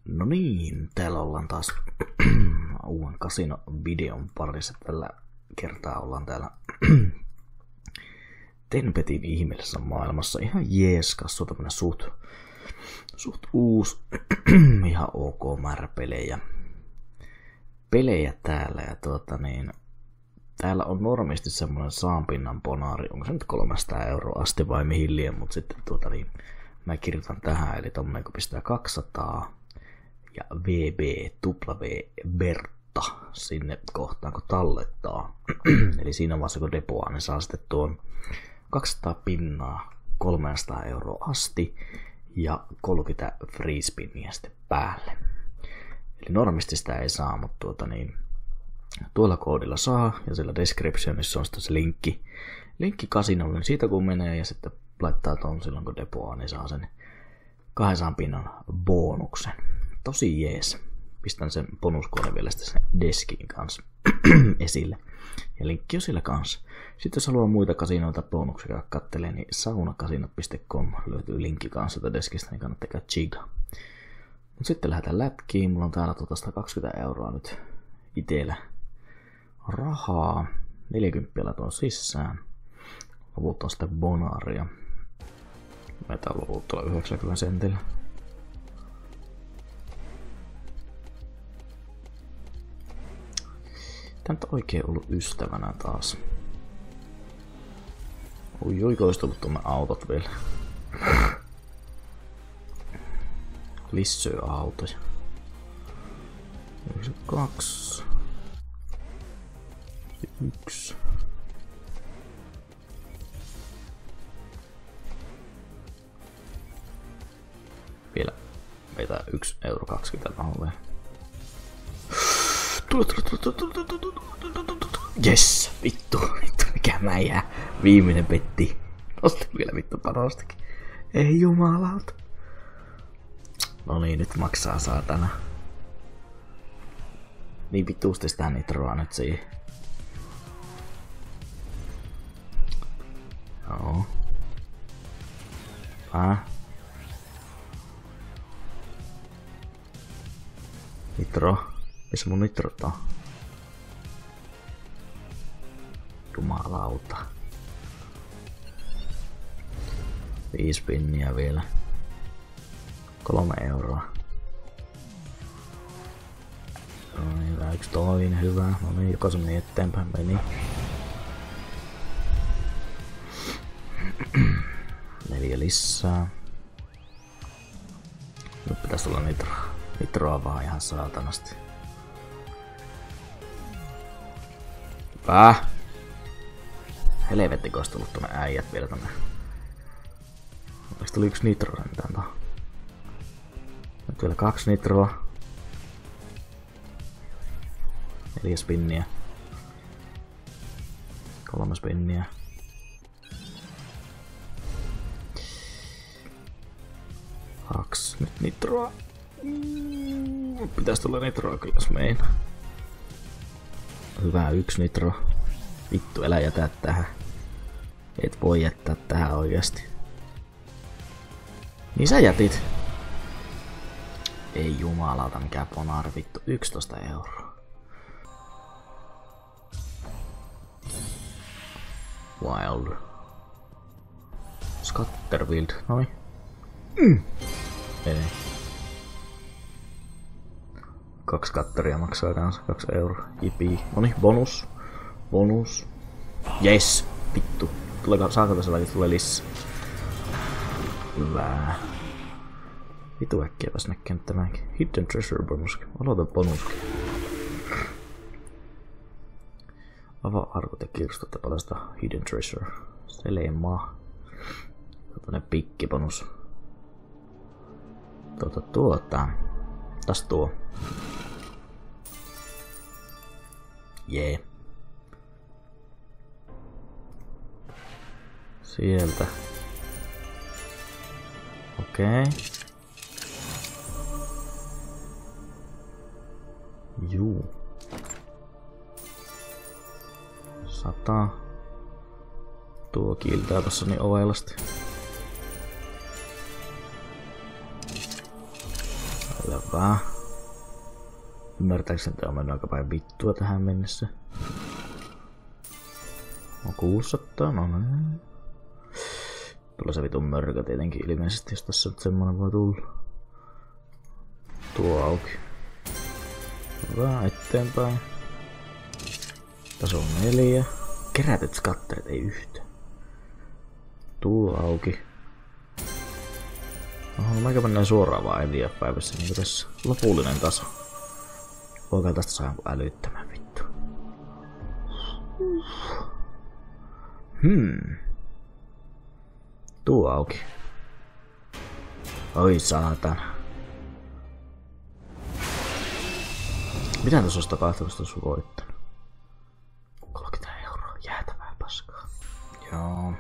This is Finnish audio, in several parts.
No niin, täällä ollaan taas uuden kasino-videon parissa. Tällä kertaa ollaan täällä Tenpetin ihmeellisessä maailmassa. Ihan jees, kassu tämmönen suht uusi, ihan ok määrä pelejä täällä. Ja täällä on normisti semmonen saanpinnan bonaari, onko se nyt 300 € asti vai mihin liian, mutta sitten mä kirjoitan tähän, eli tommonen kun pistää 200 ja W Bertta sinne kohtaan kun tallettaa. Eli siinä vaiheessa kun depoaa, niin saa sitten tuon 200 pinnaa 300 € asti ja 30 free spinniä sitten päälle. Eli normisti sitä ei saa, mutta tuolla koodilla saa, ja siellä descriptionissa on sitten se linkki kasinolle, niin siitä kun menee ja sitten laittaa ton silloin kun depoaa, niin saa sen 200 pinnan bonuksen. Tosi jees. Pistän sen bonuskoodin vielä sen deskin kanssa esille. Ja linkki on siellä kanssa. Sitten jos haluaa muita kasinoita bonuksia kattelee, niin saunakasino.com löytyy linkki kanssa tätä deskistä, niin kannattaa käydä chigaa. Mut sitten lähdetään lätkiin. Mulla on täällä 120 € nyt itellä rahaa. 40 laitoin sisään. Lopulta on sitten bonaria. Meitä on lopulta 90 sentillä. Tää nyt oikein ollut ystävänä taas. Oi, olisi tullut tuonne autot vielä. Lissyö autoja. 2. 1. Vielä vetää 1,20 € rahoja. Jes, vittu, mikä mä jää. Viimeinen petti. Nosti vielä vittu panostakin. Ei jumalauta. No niin, nyt maksaa saatana. Niin vituusti sitä nitroa nyt siihen. Joo. Nitro. Missä mun nitrot on? Jumalauta. 5 pinniä vielä. 3 €. No niin, yksi toinen, hyvä. No niin, jokaisen meni eteenpäin, meni. 4 lisää. Nyt pitäis tulla nitroa vaan ihan saatanasti. Helvetti, ois tullut tonne äijät vielä tonne. Olis tuli 1 nitro sentään tohon. Nyt vielä 2 nitroa. 4 spinniä. 3 spinniä. Nyt nitroa. Pitäis tulla nitroa kyllä jos mein. Hyvä 1 nitro. Vittu, älä jätä tähän. Et voi jättää tähän oikeasti. Niin sä jätit. Ei jumalauta, mikä bonaari vittu. 11 €. Wild. Scatterwild, noin. Ei. 2 katteria maksaa kanssa 2 €. Jipi. Noniin, bonus. Yes! Vittu. Saako tässä lajit tulee lisää? Hyvä. Vitu äkkiä pääs näkemään tämänkin. Hidden Treasure bonuski. Aloita bonuski. Avaa arkut ja kirstut ja paljasta Hidden Treasure. Selemaa. Tällainen pikkibonus. Taas tuo. Jee. Sieltä. Okei. Juu. 100. Tuo kiiltää tossa niin ovelasti. Hyvä. Ymmärtääkseni tää on mennyt aika päin vittua tähän mennessä. On 600, no niin. Tulee se vitun mörkö tietenkin ilmeisesti, jos tässä nyt semmonen voi tulla. Tuo auki. Hyvä, eteenpäin. Taso 4. Kerätyt skatterit, ei yhtä. Tuo auki. Oho, mäkä mennään suoraan vaan eteenpäivässä niinku tässä. Lopullinen taso. Voikaa tästä saa jonkun älyttömän vittu. Tuo auki. Oi saatana. Mitä tässä olisi tapahtunut, jos olisi voittanut? 30 €, jäätävää paskaa. Joo.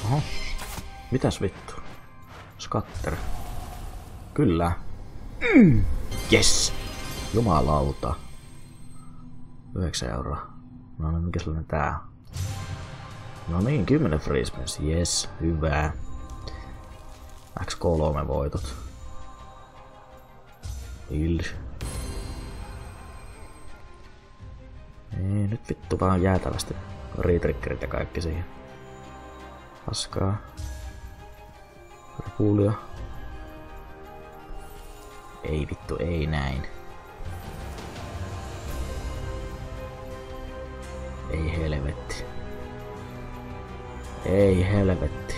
Oho. Mitäs vittu? Skatter. Kyllä. Yes! Jumalauta. 9 €. No niin, mikä sellainen tää on? No niin, 10 free spins. Yes, hyvää. X3 voitot. Build. Ei, nyt vittu vaan jäätävästi. Retriggerit ja kaikki siihen. Paskaa. Ripuulia. Ei vittu, ei näin. Ei helvetti. Ei helvetti.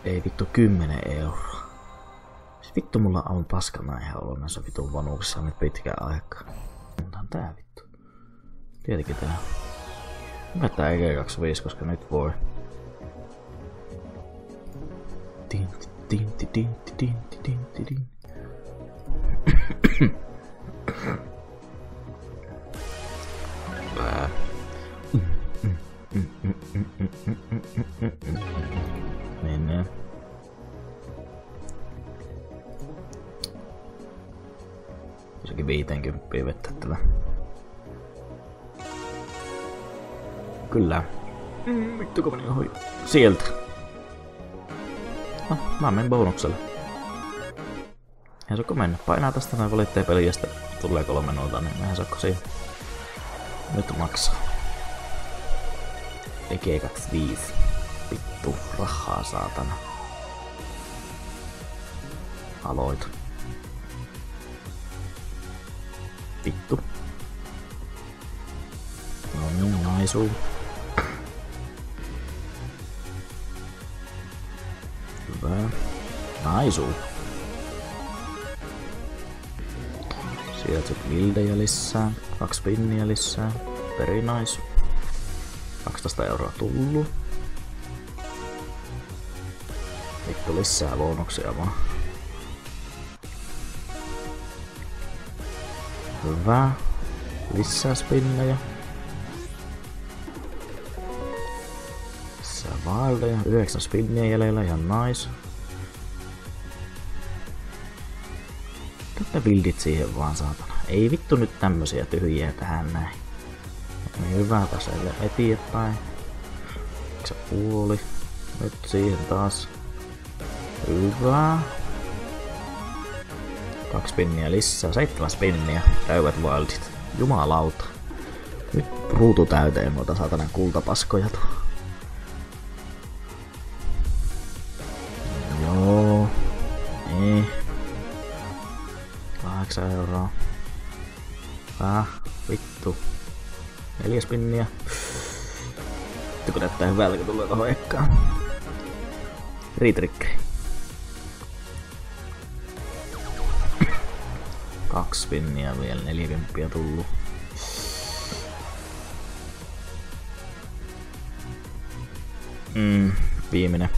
Ei vittu 10 €. Vittu mulla on paskana ihan ollut näissä vitun vanuuksissa nyt pitkään aikaa. Mutta on tää vittu. Tietenkin tää. Mä tää EG25, koska nyt voi. Tinti, tinti, tinti, tinti, tinti, tinti. Mennään. Jossakin 50 vettävä. Kyllä. Vittuko meni ohi? Sieltä. No, mä menen bonukselle. Eihän saako mennä. Painaa tästä näin valittaa peliä ja sitten tulee 3 noita, niin eihän saako siinä. Nyt maksaa. EG25. Vittu, rahaa saatana. Aloita. Vittu. No niin, naisuu. Hyvä. Naisuu. Sieltä buildejä lisää. 2 pinniä lisää. Very nice. 12 € tullu. Vittu lisää bonuksia vaan. Hyvä. Lisää spinnejä. Lisää vaaleja. 9 spinniä jäljellä, ihan nice. Tätä buildit siihen vaan saatana. Ei vittu nyt tämmösiä tyhjiä tähän näin. Niin hyvä taas eteenpäin. 9,5. Nyt siihen taas. Hyvä. 2 spinniä lisää. 7 spinniä. Täyvät wildit. Jumalauta. Nyt ruutu täyteen noita saatanan kultapaskoja tuo. Joo. Niin. 8 €. Vittu. 4 spinniä. Vittu kun näyttää hyvältä kun tulee tohon ekkaan. Retriggeri. 2 spinniä vielä, 40 tullu. Viimeinen.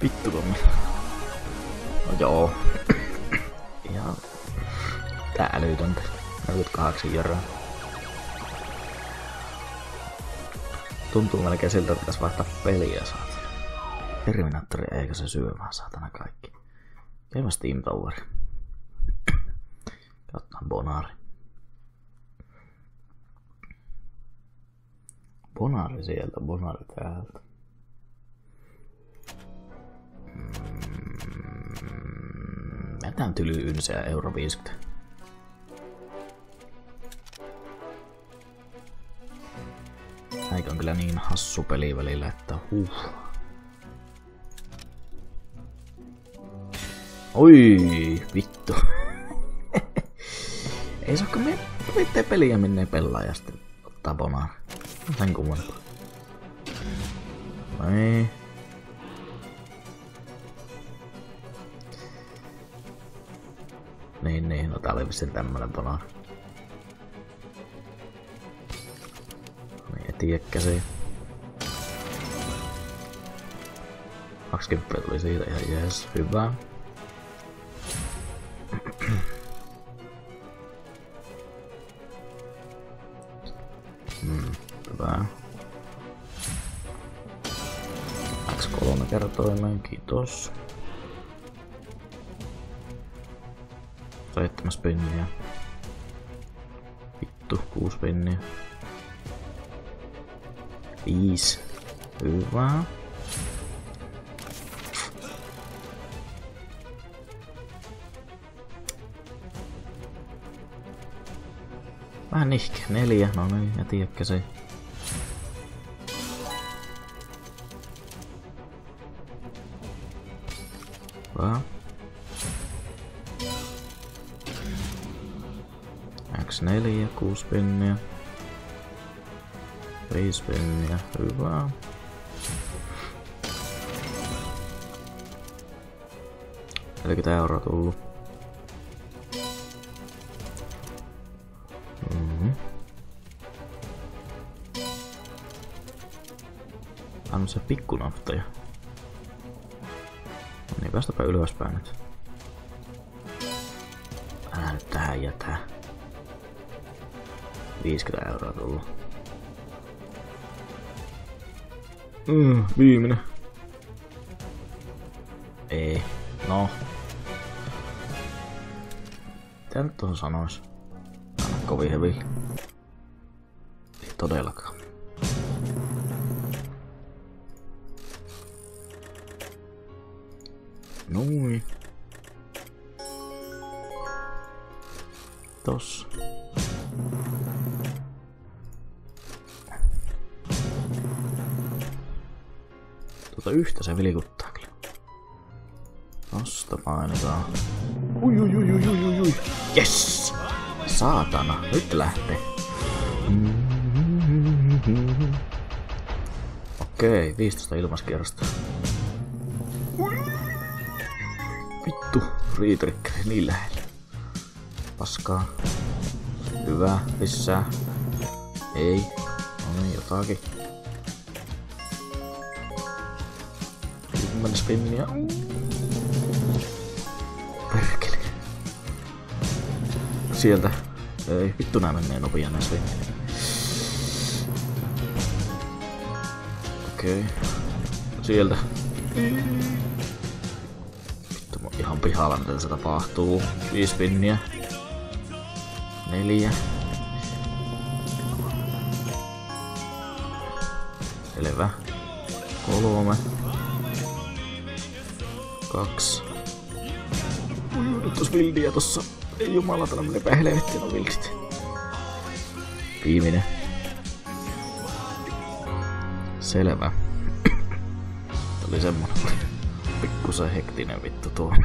Vittu Tommi. No joo. Ihan tää älytöntä. 48 €. Tuntuu melkein siltä, että pitäis vaihtaa peliä saat. Terminaattori eikä se syö vaan saatana kaikki. Käymä Steam Tower. Katsotaan Bonari. Bonari sieltä, bonari täältä. Jätään tyly ynseä euro 50. Äikä on kyllä niin hassu peli välillä, että Oi, vittu. Ei saakka me peliä menee pelaa ja sitten ottaa bonaa. Sen kummempaa. Ei. Niin, no tää oli vissiin tämmönen bonaa. Niin, etiekkäsi. 20 tuli siitä ihan jees, hyvä. Hyvä. X3 kertoimen, kiitos. 7 penniä. Vittu, 6 penniä. 5. Hyvä. Vähän nihkeä. 4, no niin, ja tiedätkö se. Hyvä. X4, 6 penniä. 5 penniä, hyvä. €40 tullut. Anna se pikkunaftoja. No niin, päästäpä ylöspäin nyt. Älä nyt tähän jätää. €50 tullut. Viimeinen. Ei. No. Mitä nyt tohon sanois? Anna kovin hevi. Ei todellakaan. Noin. Tossa. Yhtä se vilkuttaa kyllä. Tosta painetaan. Ui. Yes! Saatana, nyt lähtee. Okei, 15 ilmaskierrosta. Vittu, riitrikkeri niin lähellä. Paskaa. Hyvä, lisää. Ei. No niin, jotakin. 10 spinniä. Perkele. Sieltä. Ei, vittu nää menee nopeaa nää spinniä. Okei. Sieltä. Vittu mä oon ihan pihalla miten se tapahtuu. 5 spinniä. 4. Selvä. 3. 2. Nyt ois vildiä tossa. Ei jumalata, menee päin helvettiin on vildit. Viimeinen. Selvä. Oli semmonen pikkusen hektinen vittu tuo.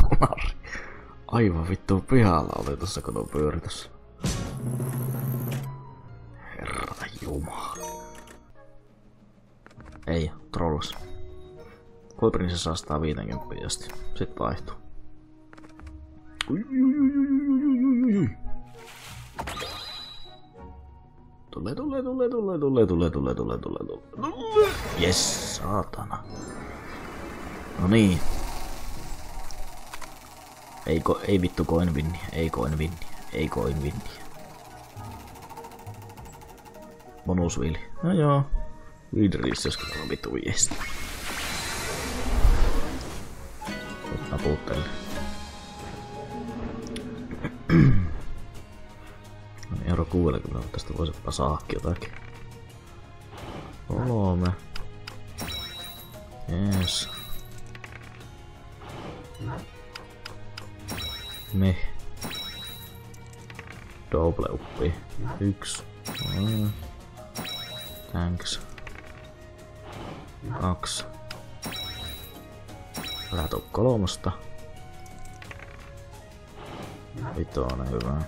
Bonari. Aivan vittu pihalla oli tossa kun pyöri tossa. Herra jumala. Ei, trollas. Koiprinsa saa 150 asti. Sit vaihtuu. Ui. Tulee. Jes, saatana. No niin. Ei vittu coin winniä. Ei coin winniä. Bonusviili. No joo. Vidriis jos kyllä on vittu viesti. Napuuttelen. Euro 60, tästä voisi saakki jotakin. 3. Jees. Me. Double uppi. 1. Thanks. 2. Älä tuu 3. 5, hyvä.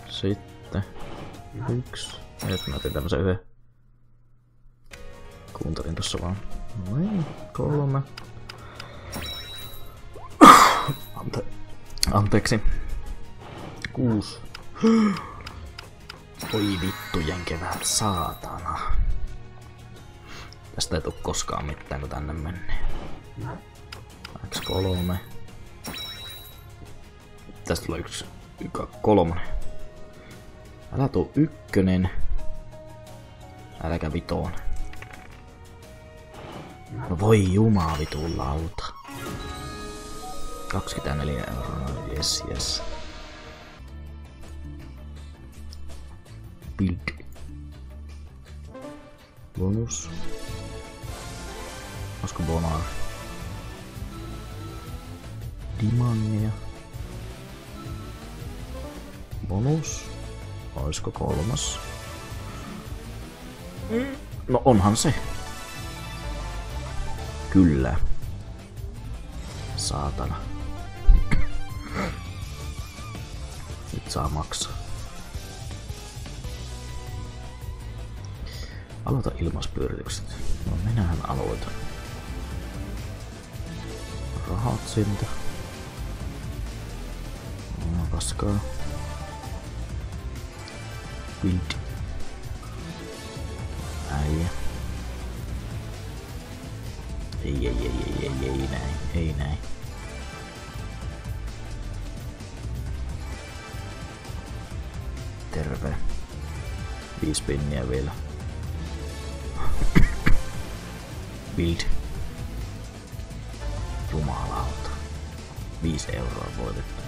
Sitten 1. Jos mä otin tämmösen yhden. Kuuntelin tossa vaan. Noin, 3. Anteeksi. 6. Oi vittujen kevät, saatana. Tästä ei tuu koskaan mitään kun tänne menee. X3. Tästä tulee 3. Älä tuu 1. Äläkä 5. No voi jumaa vitun lauta. 24 €, yes. Build. Bonus. Olisiko bonaa? Dimangia. Bonus. Olisiko 3? No onhan se. Kyllä. Saatana. Nyt saa maksaa. Aloita ilmaspyöritykset. No minähän aloitan. Rahat siltä. No paskaa. Build. Äijä. Ei näin. Terve. 5 pinniä vielä. Build. Jumalauta. 5 € voitettu.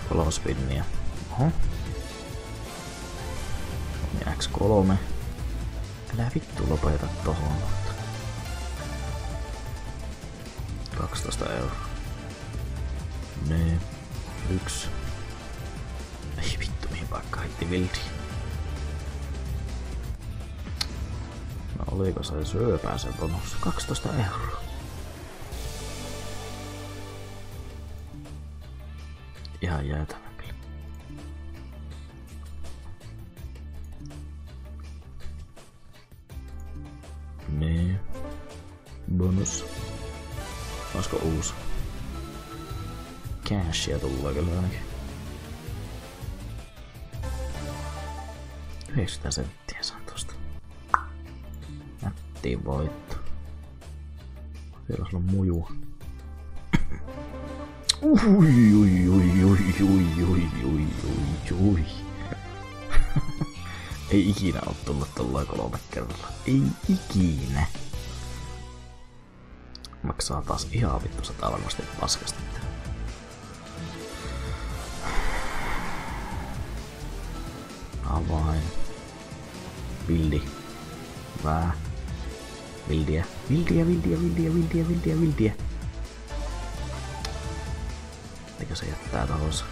3 pinniä. Oho. X3. Älä vittu lopeta tohon. 12 €. Ne. 1. Ei vittu mihin vaikka heitti vildi. No oliko se syöpää se bonus? 12 €. Ihan jäätävä kyllä. Ne. Bonus. Olisiko uusi? Cashia tulee kyllä ainakin. 90 senttiä saan tosta. Nättiin voitto. Siellä on mujua. Ui. Ei ikinä oo tullut tollain 3 kerralla. Ei ikinä. Maksaa taas ihan vittu 100 varmasti paskasti. Avain. Vildi. Vää. Vildiä. Eikä se jättää talonsa.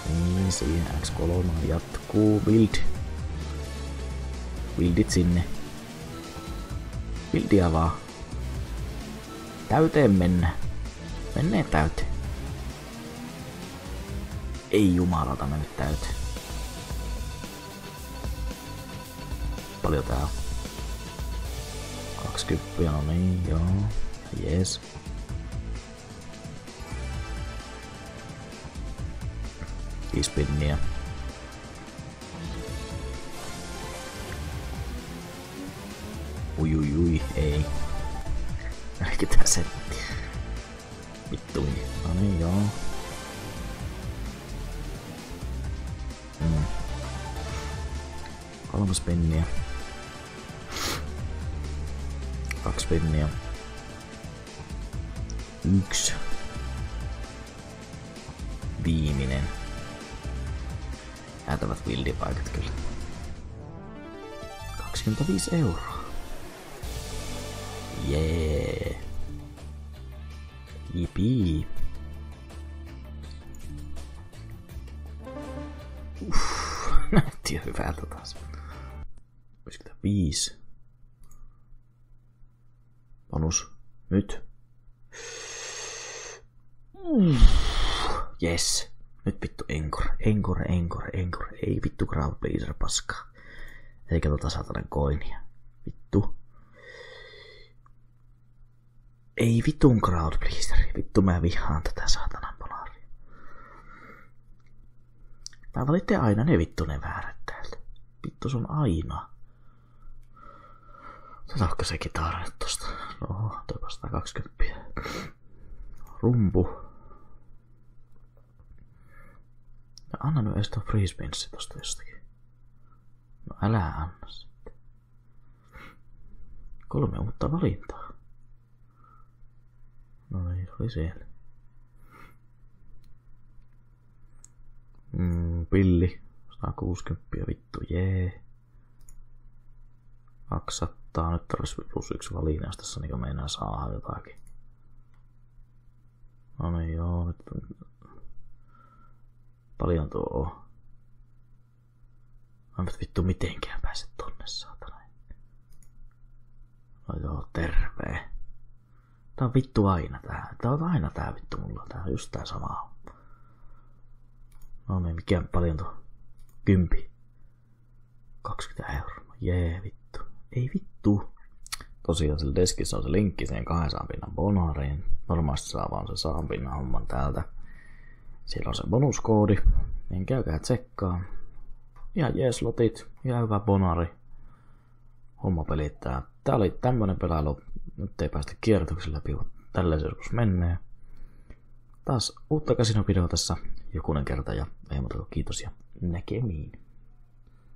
Niin, siihen X3 jatkuu. Build. Buildit sinne. Buildia vaan. Täyteen mennä. Mennään täyteen. Ei jumalauta mennyt täyteen. Paljon tää on? 20, no niin, joo. Jees. Pinniä. Ui, ei. 40 senttiä. Vittu. No niin, joo. 3 pinniä. 2 pinniä. 1. Viimeinen. Jäätävät vildipaikat kyllä. 25 euroa. Jee. Jipii. Näytti jo hyvältä taas. Olisiko tää 5? Bonus. Nyt. Yes. Nyt vittu Encore. Ei vittu crowd pleaser paskaa. Eikä tota satanen koinia. Vittu. Ei vitun crowd pleaseri. Vittu mä vihaan tätä saatanan bonaria. Tää valitte aina ne vittu ne väärät täältä. Vittu se on aina. Otetaanko se kitara nyt tosta? No, toipa 120. Rumpu. No, anna nyt edes tuo free spinssi tosta jostakin. No älä anna sitten. 3 uutta valintaa. No niin, se oli siellä. Pilli. 160 vittu, jee. 200. Nyt tarvitsisi plus 1 valinnaus tässä, niin kuin meinaa saada jotakin. No niin, joo. Nyt paljon tuo on. Mä en vittu mitenkään pääse tonne, saatana. No joo, terve. Tää on vittu aina tää. Tää on aina tää vittu mulla. Tää on just tää sama. No niin, mikä paljon tuo? 10. 20 euroa. Jee, vittu. Ei vittu. Tosiaan sillä deskissä on se linkki siihen 200 pinnan bonariin. Normaalisti saa vaan se 100 pinnan homman täältä. Siellä on se bonuskoodi. Niin käykää tsekkaa. Ihan jees lotit. Ihan hyvä bonari. Homma pelittää. Tää oli tämmönen pelailu. Nyt ei päästä kierrätyksen läpi. Tälleen se joskus menee. Taas uutta kasinovideota tässä jokunen kerta. Ja ei muuta kuin kiitos ja näkemiin.